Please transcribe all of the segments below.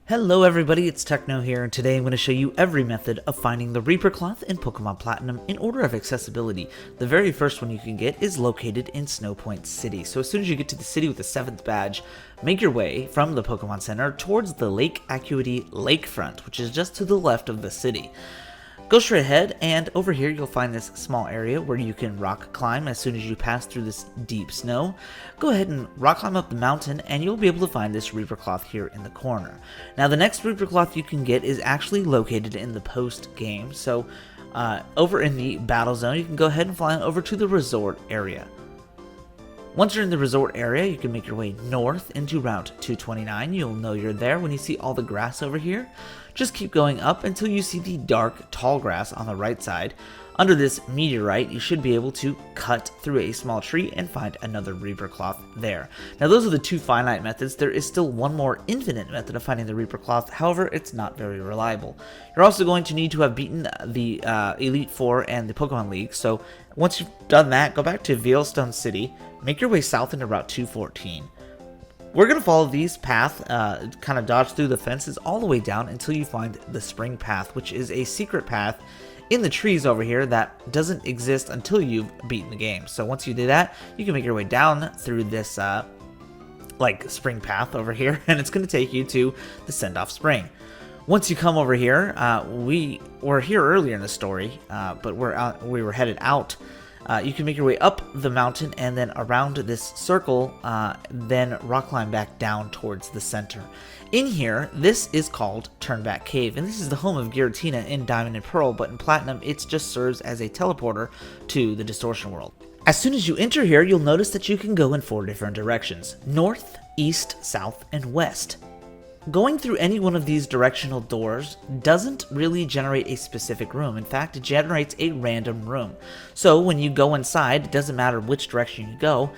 Hello everybody, it's Techno here, and today I'm going to show you every method of finding the Reaper Cloth in Pokemon Platinum in order of accessibility. The very first one you can get is located in Snowpoint City. So as soon as you get to the city with the 7th badge, make your way from the Pokemon Center towards the Lake Acuity Lakefront, which is just to the left of the city. Go straight ahead, and over here you'll find this small area where you can rock climb as soon as you pass through this deep snow. Go ahead and rock climb up the mountain, and you'll be able to find this Reaper Cloth here in the corner. Now the next Reaper Cloth you can get is actually located in the post game, so over in the battle zone you can go ahead and fly on over to the resort area. Once you're in the resort area, you can make your way north into Route 229. You'll know you're there when you see all the grass over here. Just keep going up until you see the dark, tall grass on the right side. Under this meteorite, you should be able to cut through a small tree and find another Reaper Cloth there. Now those are the two finite methods. There is still one more infinite method of finding the Reaper Cloth, however it's not very reliable. You're also going to need to have beaten the Elite Four and the Pokemon League, so once you've done that, go back to Veilstone City, make your way south into Route 214. We're going to follow these paths, kind of dodge through the fences all the way down until you find the Spring Path, which is a secret path in the trees over here that doesn't exist until you've beaten the game. So once you do that, you can make your way down through this like spring path over here, and it's going to take you to the Send-Off Spring. Once you come over here, we were here earlier in the story, but we were headed out. You can make your way up the mountain and then around this circle, then rock climb back down towards the center. In here, this is called Turnback Cave, and this is the home of Giratina in Diamond and Pearl, but in Platinum, it just serves as a teleporter to the Distortion World. As soon as you enter here, you'll notice that you can go in 4 different directions: north, east, south, and west. Going through any one of these directional doors doesn't really generate a specific room. In fact, it generates a random room. So when you go inside, it doesn't matter which direction you go,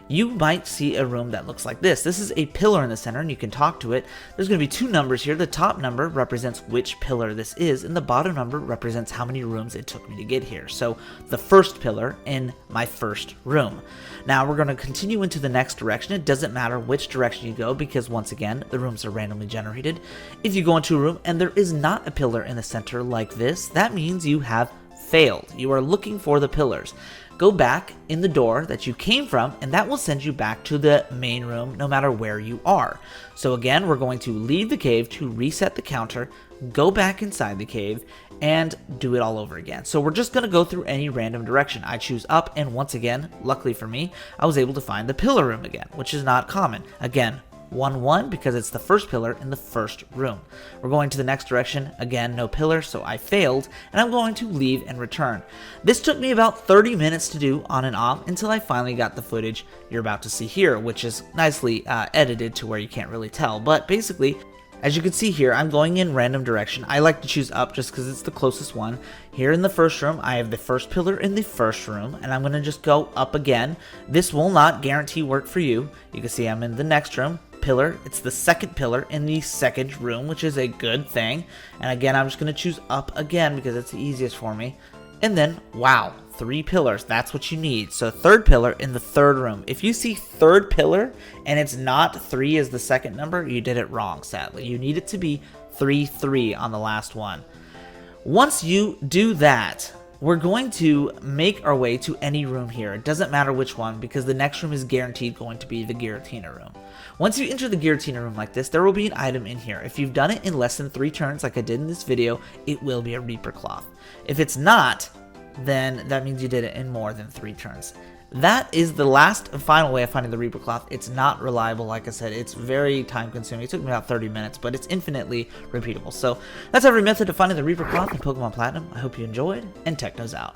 you might see a room that looks like this. This is a pillar in the center, and you can talk to it. There's going to be 2 numbers here. The top number represents which pillar this is, and the bottom number represents how many rooms it took me to get here. So the first pillar in my first room. Now we're going to continue into the next direction. It doesn't matter which direction you go because, once again, the rooms are randomly generated. If you go into a room and there is not a pillar in the center like this, that means you have failed. You are looking for the pillars. Go back in the door that you came from, and that will send you back to the main room no matter where you are. So again, we're going to leave the cave to reset the counter, go back inside the cave, and do it all over again. So we're just going to go through any random direction. I choose up, and once again, luckily for me, I was able to find the pillar room again, which is not common. Again, 1-1 because it's the first pillar in the first room. We're going to the next direction. Again, no pillar, so I failed, and I'm going to leave and return. This took me about 30 minutes to do on and off until I finally got the footage you're about to see here, which is nicely edited to where you can't really tell. But basically, as you can see here, I'm going in random direction. I like to choose up just because it's the closest one. Here in the first room, I have the first pillar in the first room, and I'm going to just go up again. This will not guarantee work for you. You can see I'm in the next room. Pillar, it's the second pillar in the second room, which is a good thing. And again, I'm just going to choose up again because it's the easiest for me. And then, wow, 3 pillars, that's what you need. So third pillar in the third room. If you see third pillar and it's not 3 as the second number, you did it wrong, sadly. You need it to be 3-3 on the last one. Once you do that, we're going to make our way to any room here. It doesn't matter which one because the next room is guaranteed going to be the Giratina room. Once you enter the Giratina room like this, there will be an item in here. If you've done it in less than 3 turns like I did in this video, it will be a Reaper Cloth. If it's not, then that means you did it in more than 3 turns. That is the last and final way of finding the Reaper Cloth. It's not reliable, like I said. It's very time consuming. It took me about 30 minutes, but it's infinitely repeatable. So that's every method of finding the Reaper Cloth in Pokemon Platinum. I hope you enjoyed, and Techno's out.